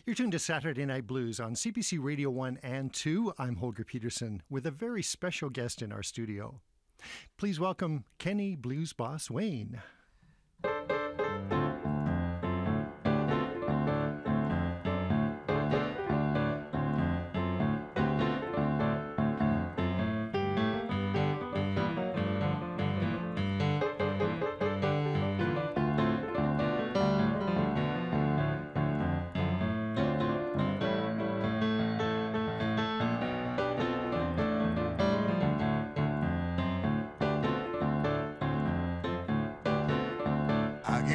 You're tuned to Saturday Night Blues on CBC Radio 1 and 2. I'm Holger Petersen with a very special guest in our studio. Please welcome Kenny Blues Boss Wayne.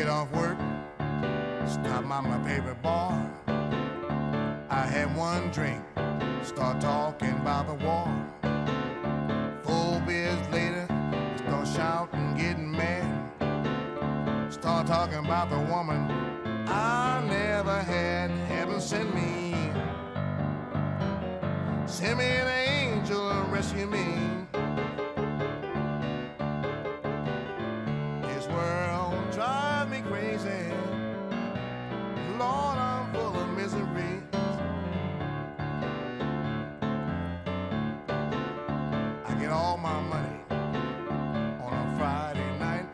Off work, stop by my favorite bar. I had one drink, start talking about the war. 4 beers later, start shouting, getting mad. Start talking about the woman I never had. Heaven send me an angel to rescue me. This world drives me crazy. Lord, I'm full of misery. I get all my money on a Friday night.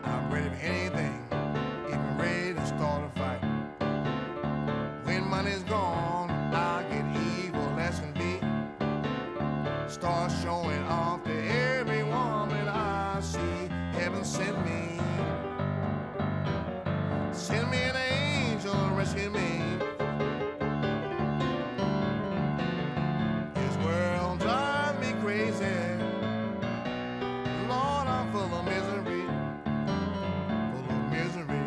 I'm ready for anything, even ready to start a fight. When money's gone, I get evil as can be. Start showing off to every woman I see. Heaven send me an angel to rescue me. This world drives me crazy. Lord, I'm full of misery, full of misery.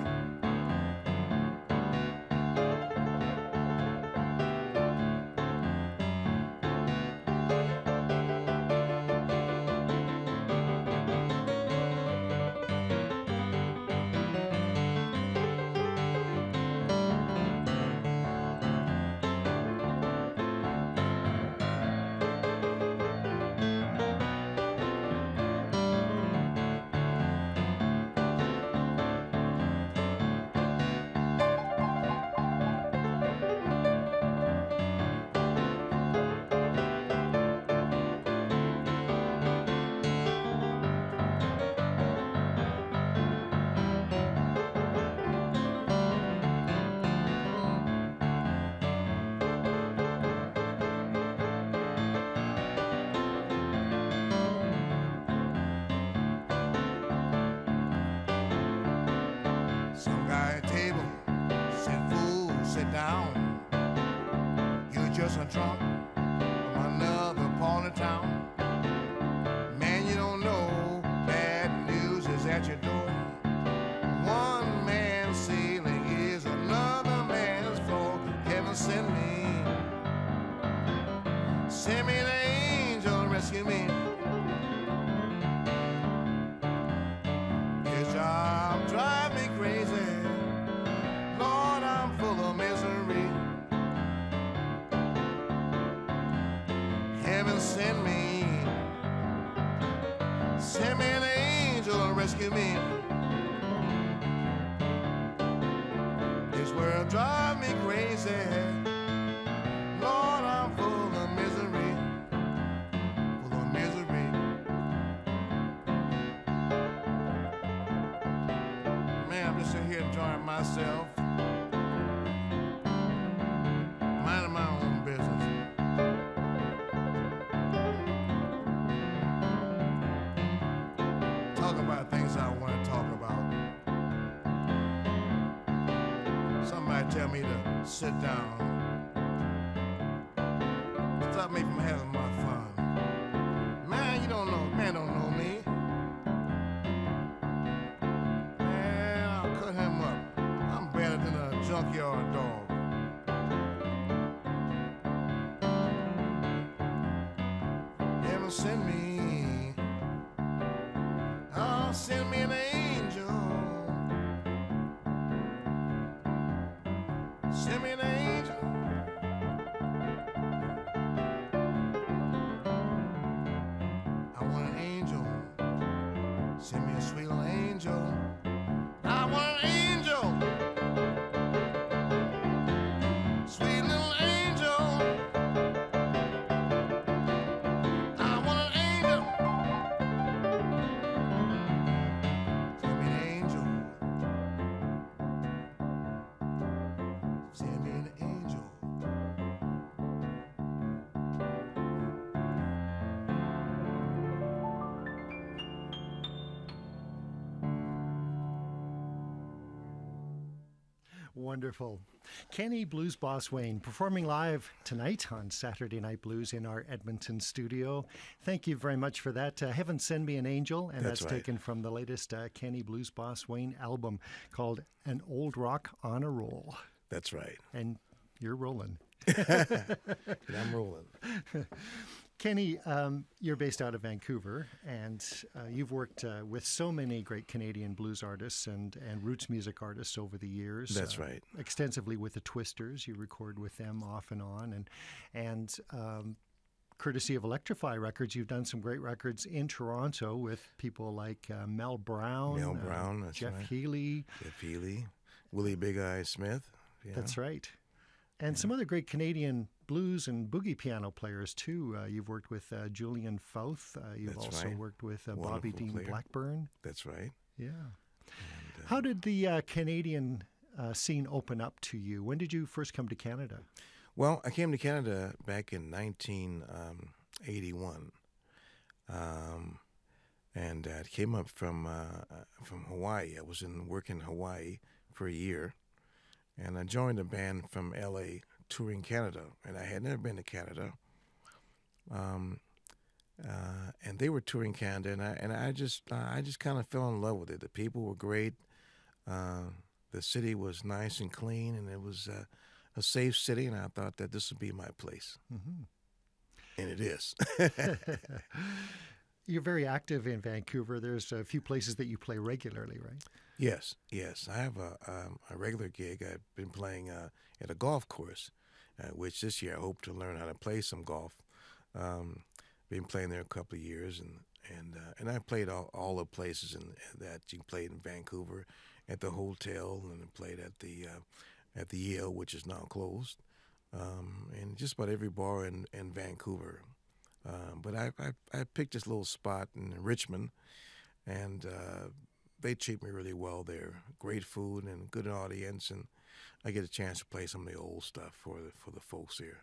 Just a trunk from another part of town. Man, you don't know, bad news is at your door. One man's ceiling is another man's floor. Heaven send me an angel to rescue me. His job drives me crazy. Lord, I'm full of misery. Heaven send me an angel to rescue me. This world drives me crazy. Lord, I'm full of misery, full of misery. Man, I'm just sitting here enjoying myself, minding my own business. Talk about things I want to talk about. Somebody tell me to sit down. Stop me from having my fun. Man, you don't know, man don't know me. Man, I'll cut him up. I'm better than a junkyard dog. Heaven send me, oh, send me an angel. Send me an angel. I want an angel. Send me a sweet little angel. I want an angel. Wonderful. Kenny Blues Boss Wayne performing live tonight on Saturday Night Blues in our Edmonton studio. Thank you very much for that. Heaven Send Me an Angel, and that's right. taken from the latest Kenny Blues Boss Wayne album called An Old Rock on a Roll. That's right. And you're rolling. And I'm rolling. Kenny, you're based out of Vancouver, and you've worked with so many great Canadian blues artists and roots music artists over the years. That's right. Extensively with the Twisters. You record with them off and on. And courtesy of Electrify Records, you've done some great records in Toronto with people like Mel Brown. That's Jeff right. Healy. Jeff Healy. Willie Big Eye Smith. Yeah. That's right. And some other great Canadian blues and boogie piano players, too. You've worked with Julian Fouth. You've That's also right. worked with Bobby Wonderful Dean player. Blackburn. That's right. Yeah. And, How did the Canadian scene open up to you? When did you first come to Canada? Well, I came to Canada back in 1981. And I came up from Hawaii. I was working in Hawaii for a year. And I joined a band from L.A. touring Canada, and I had never been to Canada. And they were touring Canada, and I just kind of fell in love with it. The people were great. The city was nice and clean, and it was a safe city, and I thought that this would be my place. Mm-hmm. And it is. You're very active in Vancouver. There's a few places that you play regularly, right? Yes. I have a regular gig. I've been playing at a golf course, which this year I hope to learn how to play some golf. Been playing there a couple of years, and I played all the places that you played in Vancouver, at the hotel, and I played at the Yale, which is now closed, and just about every bar in Vancouver. But I picked this little spot in Richmond, and they treat me really well there. Great food and good audience, and I get a chance to play some of the old stuff for the folks here.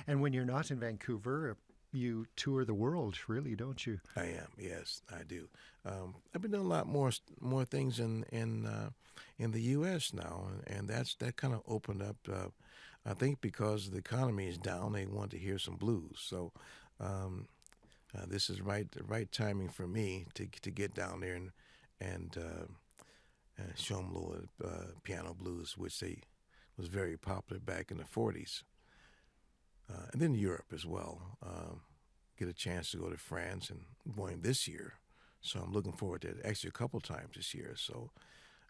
And when you're not in Vancouver, you tour the world, really, don't you? I am, yes, I do. I've been doing a lot more things in the U.S. now, and that kind of opened up. I think because the economy is down, they want to hear some blues. So this is the right timing for me to get down there and show them a little piano blues, which was very popular back in the 40s. And then Europe as well. Get a chance to go to France, and going this year. So I'm looking forward to it. Actually, a couple times this year. So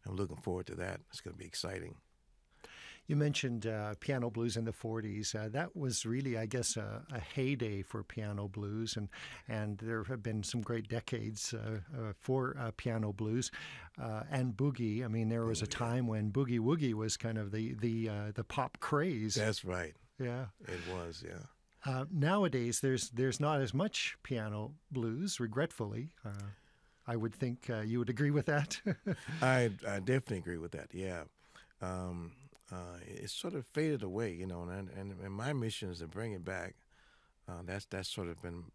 I'm looking forward to that. It's going to be exciting. You mentioned piano blues in the 40s. That was really, I guess, a heyday for piano blues, and there have been some great decades for piano blues and boogie. I mean, there was a time when boogie woogie was kind of the pop craze. That's right. Yeah, it was. Yeah. Nowadays, there's not as much piano blues, regretfully. I would think you would agree with that. I definitely agree with that. Yeah. It's sort of faded away, and my mission is to bring it back. That's sort of been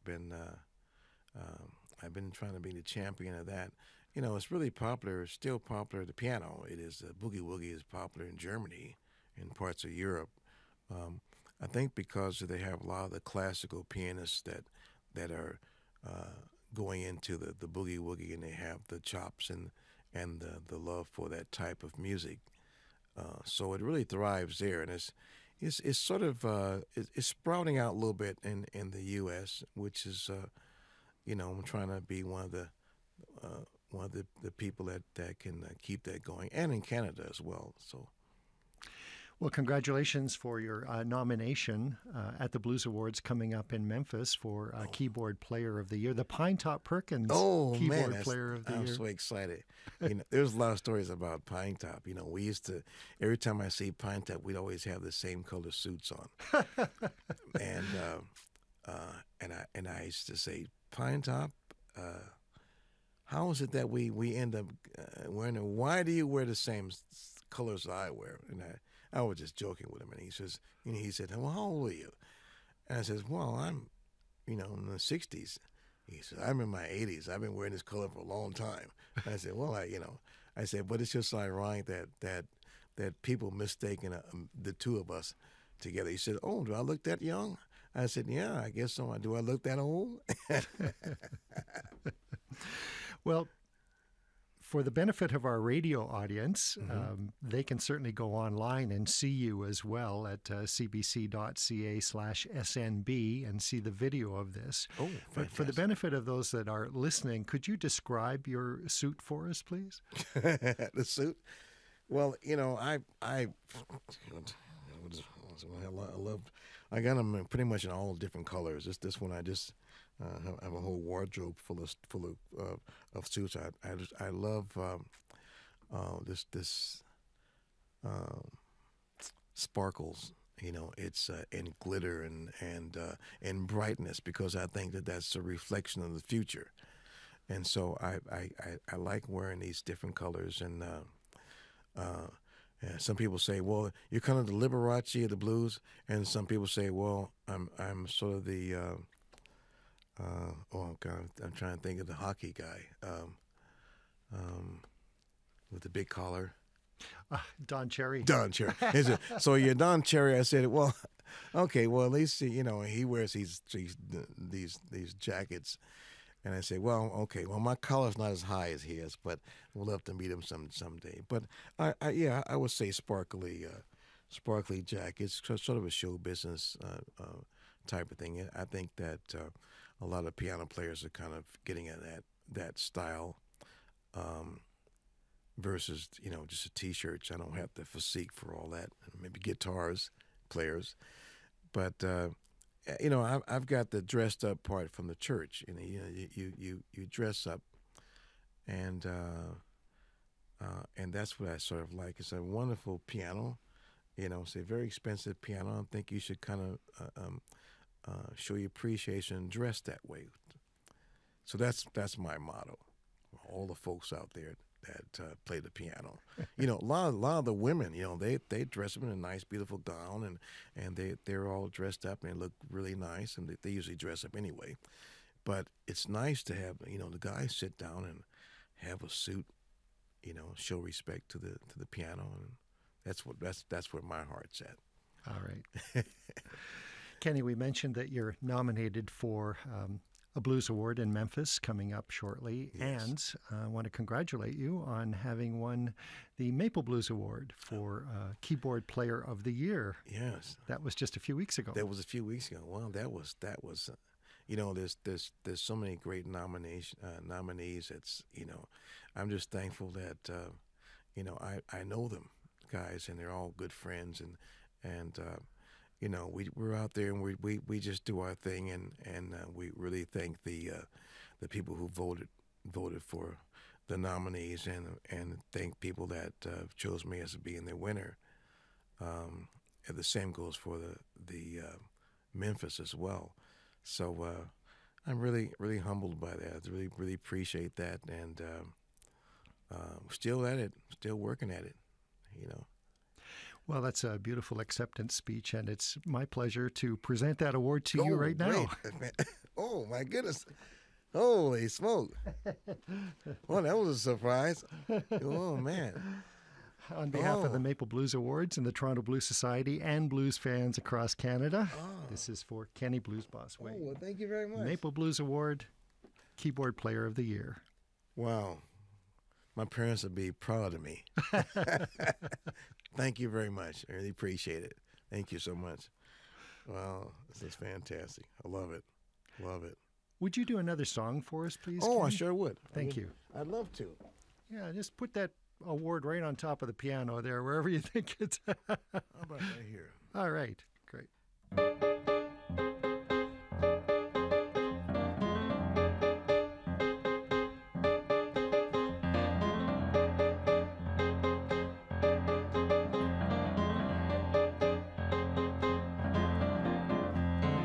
I've been trying to be the champion of that. It's really popular, still popular. The piano, it is. Boogie woogie is popular in Germany, in parts of Europe. I think because they have a lot of the classical pianists that are going into the boogie woogie, and they have the chops and the love for that type of music. So it really thrives there, and it's sort of it's sprouting out a little bit in the U.S., which is I'm trying to be one of the people that can keep that going, and in Canada as well. So. Well, congratulations for your nomination at the Blues Awards coming up in Memphis for Keyboard Player of the Year, the Pinetop Perkins Keyboard Player of the Year. I'm so excited. There's a lot of stories about Pinetop. We used to, every time I see Pinetop, we'd always have the same color suits on. and I used to say, Pinetop, how is it that we end up wearing them? Why do you wear the same colors I wear? And I was just joking with him, and he said, well, how old are you? And I says, well, I'm, in the 60s. He said, I'm in my 80s. I've been wearing this color for a long time. And I said, well, I said, but it's just ironic that that people mistaken the two of us together. He said, "Oh, do I look that young?" I said, "Yeah, I guess so. Do I look that old?" Well, for the benefit of our radio audience, they can certainly go online and see you as well at cbc.ca/SNB and see the video of this. Oh, but for the benefit of those that are listening, could you describe your suit for us, please? The suit? Well, I love. I got them pretty much in all different colors. This one I just have a whole wardrobe full of suits. I love this sparkles. It's in glitter and brightness, because I think that's a reflection of the future. And so I like wearing these different colors. And some people say, well, you're kind of the Liberace of the blues, and some people say, well, I'm sort of the oh God, I'm trying to think of the hockey guy with the big collar. Don Cherry. Don Cherry. So you're Don Cherry. I said, well, okay, well, at least he wears these jackets. And I say, well, okay, well, my collar's not as high as his, but we'll have to meet him someday. But I would say sparkly jackets, sort of a show business type of thing. I think that a lot of piano players are kind of getting at that style versus just a T-shirt. I don't have the physique for all that. Maybe guitars players, but. I've got the dressed up part from the church. You dress up, and that's what I sort of like. It's a wonderful piano, it's a very expensive piano. I think you should kind of show your appreciation and dress that way. So that's my motto. All the folks out there that play the piano, a lot of the women, they dress up in a nice, beautiful gown, and they're all dressed up and they look really nice, and they usually dress up anyway. But it's nice to have the guys sit down and have a suit, show respect to the piano, and that's where my heart's at. All right, Kenny, we mentioned that you're nominated for a Blues Award in Memphis coming up shortly. Yes. And I want to congratulate you on having won the Maple Blues Award for Keyboard Player of the Year. Yes. That was just a few weeks ago. That was a few weeks ago. Well, that was there's so many great nominees. It's, I'm just thankful that, I know them guys, and they're all good friends, and we're out there and we just do our thing, and we really thank the people who voted for the nominees, and thank people that chose me as being their winner. And the same goes for the Memphis as well. So I'm really, really humbled by that. I really appreciate that, and still at it, still working at it, Well, that's a beautiful acceptance speech, and it's my pleasure to present that award to you right now. Oh, my goodness. Holy smoke. Well, that was a surprise. Oh, man. On behalf of the Maple Blues Awards and the Toronto Blues Society and blues fans across Canada, this is for Kenny Blues Boss Wade. Oh, well, thank you very much. Maple Blues Award, Keyboard Player of the Year. Wow. My parents would be proud of me. Thank you very much. I really appreciate it. Thank you so much. Wow, this is fantastic. I love it. Love it. Would you do another song for us, please? Oh, Kenny? I sure would. Thank you. I'd love to. Yeah, just put that award right on top of the piano there, wherever you think it's. How about right here? All right, great.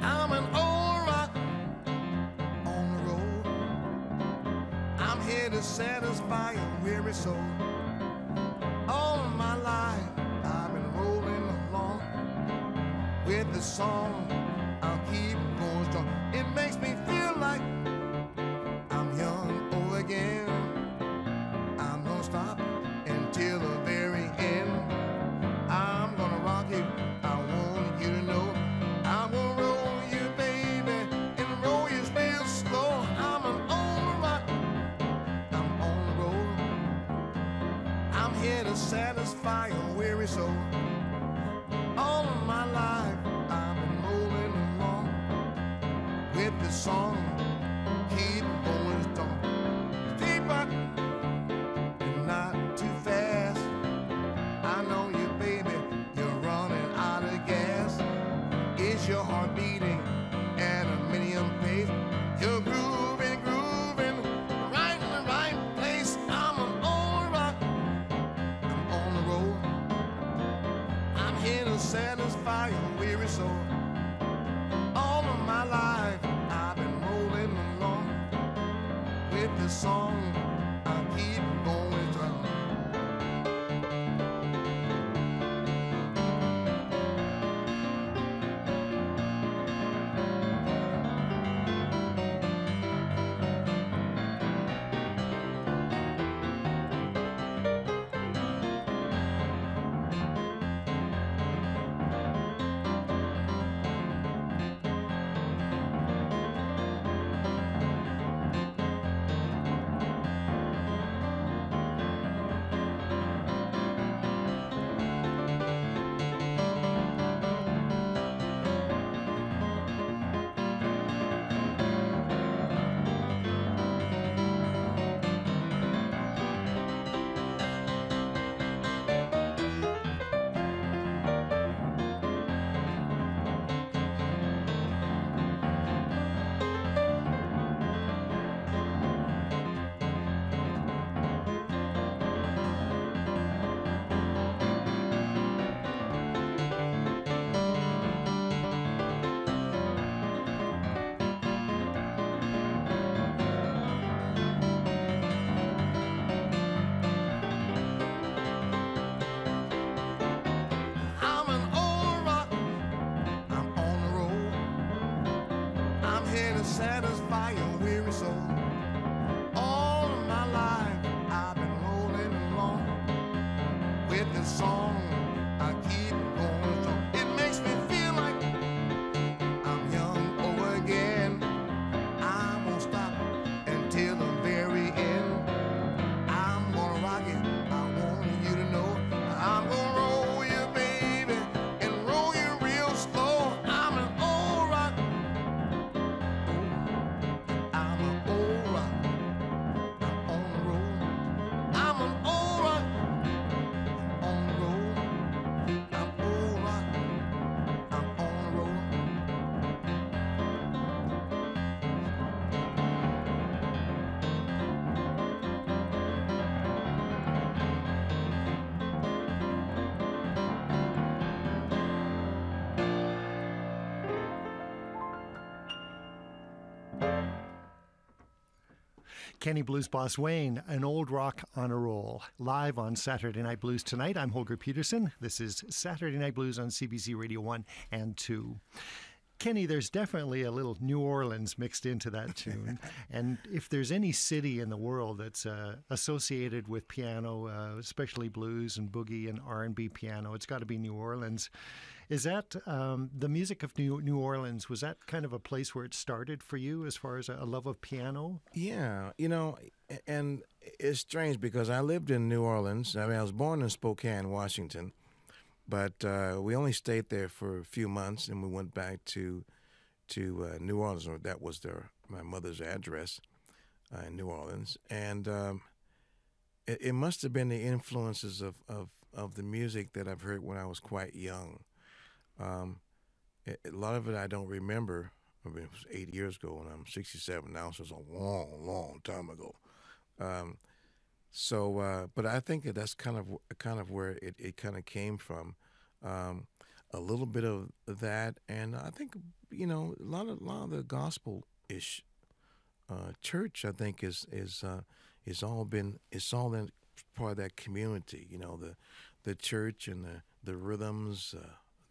I'm an old rock on the road. I'm here to satisfy a weary soul. All of my life I've been rolling along with the song. I'll keep going strong. It makes me feel like I'm young over again. I'm gonna stop until the very end. weary soul. All of my life I've been rolling along with this song, keep going strong. Deeper and not too fast. I know you, baby, you're running out of gas. Is your heart beating at a medium pace? You're grooving, grooving, right in the right place. I'm an old rock, I'm on the road. I'm here to satisfy your weary soul. All of my life I've been rolling along with this song, I keep going strong. I'm an old rock, I'm on the road. I'm here to satisfy your weary soul. All of my life I've been rolling along with this song, I keep going strong. It makes me feel like I'm young over again. I won't stop until the very end. I'm gonna rock it, I want you to know. I'm gonna roll you, baby, and roll you real slow. I'm an old rock, I'm an old rock, I'm on the road. I'm an old rock, I'm on the road. I'm old rock, I'm on the road. Kenny Blues Boss Wayne, an old rock on a roll, live on Saturday Night Blues tonight. I'm Holger Petersen. This is Saturday Night Blues on CBC Radio 1 and 2. Kenny, there's definitely a little New Orleans mixed into that tune. And if there's any city in the world that's associated with piano, especially blues and boogie and R&B piano, it's got to be New Orleans. Is that the music of New Orleans? Was that kind of a place where it started for you as far as a love of piano? Yeah, and it's strange because I lived in New Orleans. I mean, I was born in Spokane, Washington, but we only stayed there for a few months, and we went back to New Orleans. Or that was my mother's address in New Orleans, and it must have been the influences of the music that I've heard when I was quite young. A lot of it I don't remember. I mean, it was 8 years ago, and I'm 67 now, so it's a long, long time ago. But I think that's kind of where it kind of came from. A little bit of that, and I think a lot of the gospel-ish church. I think is all in part of that community. The church and the rhythms.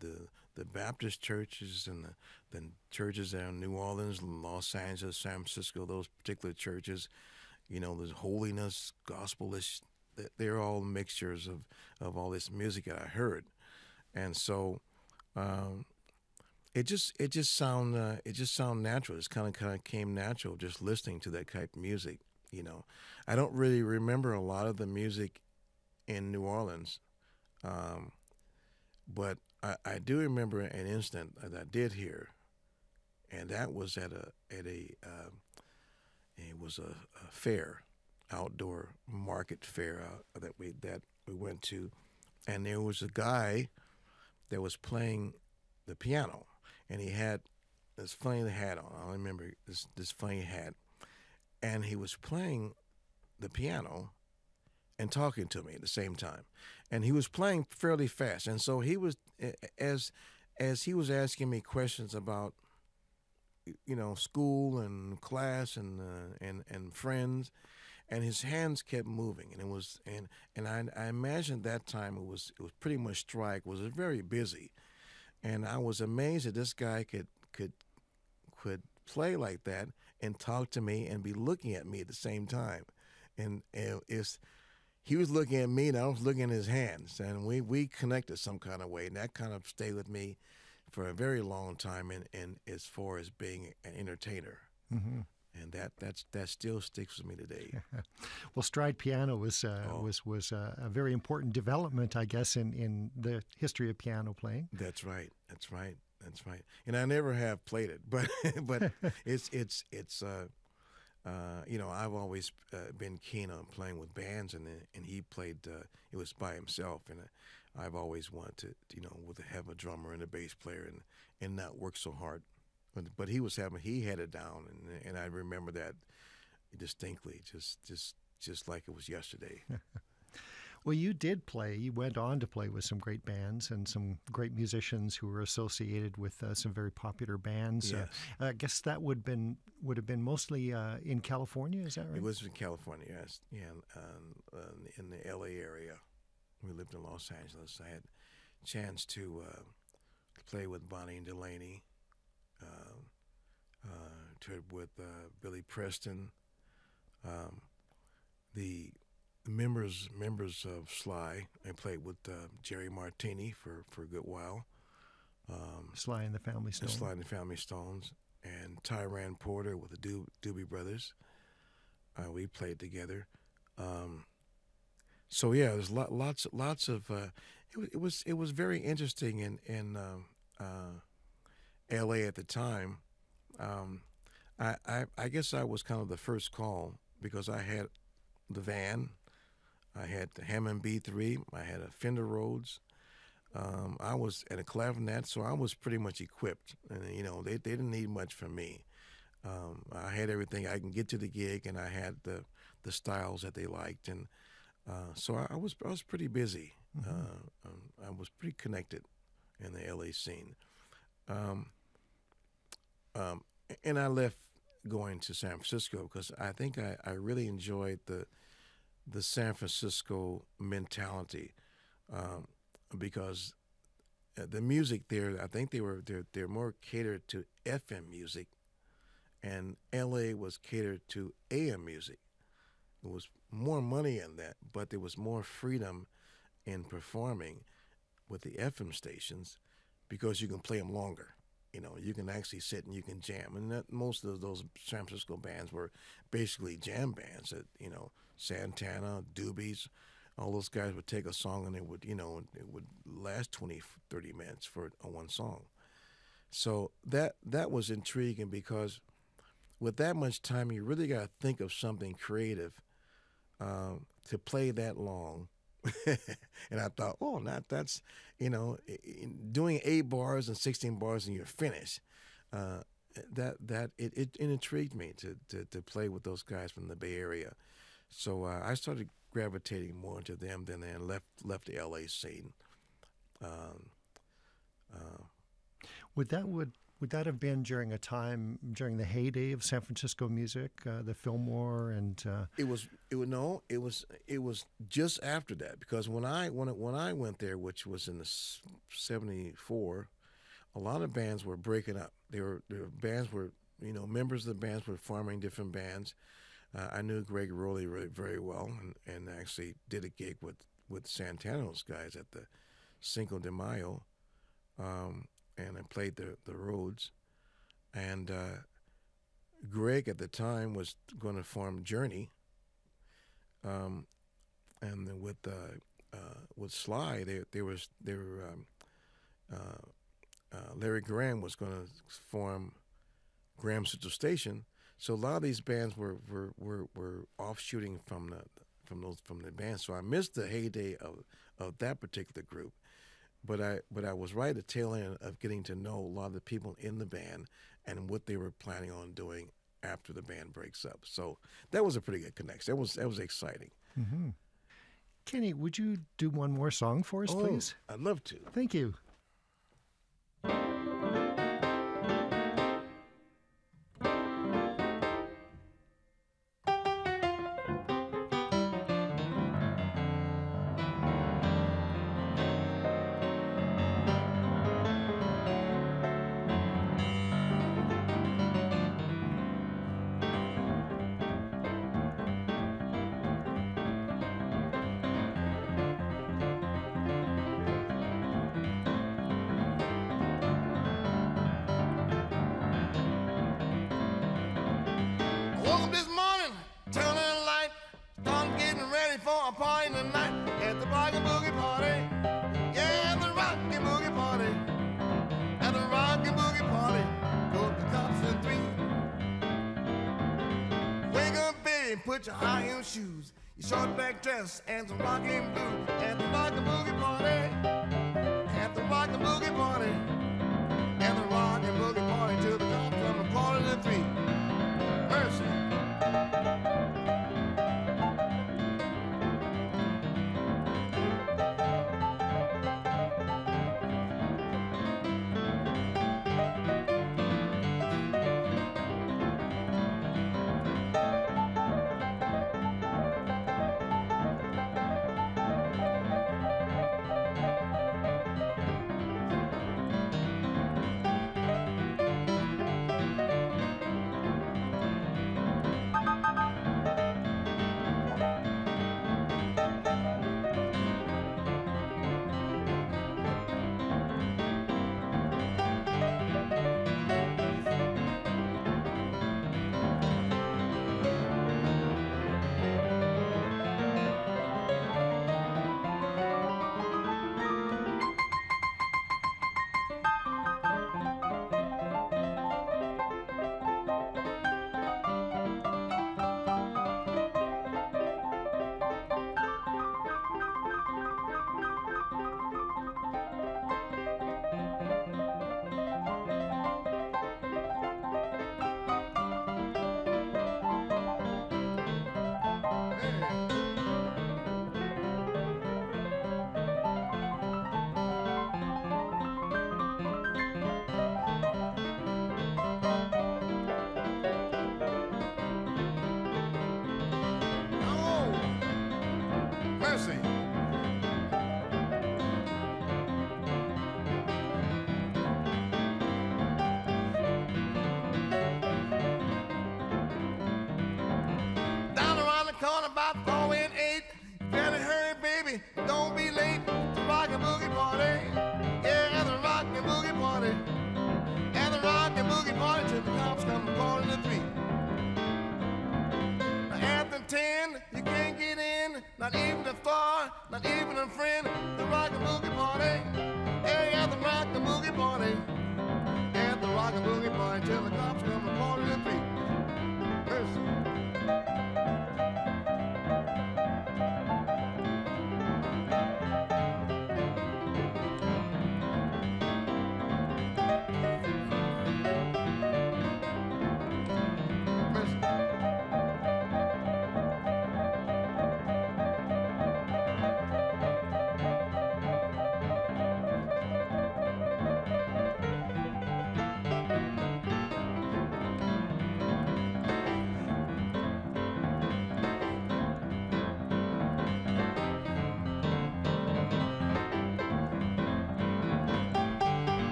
The Baptist churches and the churches there in New Orleans, Los Angeles, San Francisco, those particular churches, there's holiness, gospelish. They're all mixtures of all this music that I heard, and so it just sound natural. It kind of came natural just listening to that type of music. I don't really remember a lot of the music in New Orleans. But I do remember an incident that I did hear, and that was at a it was a fair, outdoor market fair that we went to, and there was a guy that was playing the piano, and he had this funny hat on. I remember this funny hat, and he was playing the piano and talking to me at the same time, and he was playing fairly fast, and so he was as he was asking me questions about school and class and friends, and his hands kept moving, and it was and I imagined that time it was pretty much strike, was very busy, and I was amazed that this guy could play like that and talk to me and be looking at me at the same time, and he was looking at me and I was looking at his hands, and we connected some kind of way, and that kind of stayed with me for a very long time, and as far as being an entertainer. Mm-hmm. And that still sticks with me today. Well, stride piano was a very important development, I guess, in the history of piano playing. That's right. And I never have played it, but it's I've always been keen on playing with bands, and he played. It was by himself, and I've always wanted to have a drummer and a bass player and not work so hard. But he had it down, and I remember that distinctly, just like it was yesterday. Well, you did play. You went on to play with some great bands and some great musicians who were associated with some very popular bands. Yes. I guess that would have been mostly in California. Is that right? It was in California, yes. Yeah, in the L.A. area. We lived in Los Angeles. I had a chance to play with Bonnie and Delaney. Toured with Billy Preston, the members of Sly. I played with Jerry Martini for a good while. Sly and the Family Stone. Sly and the Family Stones, and Tyran Porter with the Doobie Brothers. We played together. So yeah, there's lots of. It was very interesting in L.A. at the time. I guess I was kind of the first call because I had the van, I had the Hammond B3, I had a Fender Rhodes, I was at a clavinet, so I was pretty much equipped, and they didn't need much from me. I had everything. I can get to the gig, and I had the styles that they liked, and so I was pretty busy. Mm-hmm. I was pretty connected in the LA scene. And I left going to San Francisco because I think I really enjoyed the San Francisco mentality, because the music there, I think they're more catered to FM music, and LA was catered to AM music. There was more money in that, but there was more freedom in performing with the FM stations because you can play them longer. You can actually sit and you can jam. And most of those San Francisco bands were basically jam bands that, Santana, Doobies, all those guys would take a song and it would last 20, 30 minutes for one song. So that was intriguing because with that much time, you really got to think of something creative to play that long. And I thought, that's doing 8 bars and 16 bars and you're finished. It intrigued me to play with those guys from the Bay Area. So I started gravitating more into them than I left the LA scene. Would that have been during the heyday of San Francisco music, the Fillmore and? It was just after that, because when I went there, which was in the '74, a lot of bands were breaking up. Bands were members of the bands were forming different bands. I knew Greg Rowley very well, and actually did a gig with Santana's guys at the Cinco de Mayo. And I played the Rhodes, and Greg at the time was going to form Journey, and then with Sly, they were Larry Graham was going to form Graham Central Station. So a lot of these bands were offshooting from the band. So I missed the heyday of that particular group. But I was right at the tail end of getting to know a lot of the people in the band and what they were planning on doing after the band breaks up. So that was a pretty good connection. That was exciting. Mm-hmm. Kenny, would you do one more song for us, please? I'd love to. Thank you. Woke up this morning, turn on the light, started getting ready for a party tonight at the Rockin' Boogie party. Yeah, the Rockin' Boogie party. At the Rockin' Boogie party, go to the cops at 3. Wake up, baby, put your high heel shoes, your short back dress, and some rockin' blues at the Rockin' Boogie party. At the Rockin' Boogie party. At the Rockin' Boogie party till the cops come a quarter to 3. Mercy. Mercy. Down around the corner about 4 and 8. Better hurry, baby, don't be late. The Rockin' Boogie party. Yeah, the Rockin' Boogie party. And the Rockin' Boogie party till the cops come calling to 3. After 10, you can't get in, not even a star, not even a friend. The Rockin' Boogie party, yeah, the Rockin' Boogie party, at the Rockin' Boogie party till the cops come a quarter to 3. Mercy.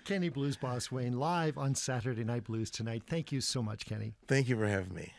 Kenny Blues Boss Wayne live on Saturday Night Blues tonight. Thank you so much, Kenny. Thank you for having me.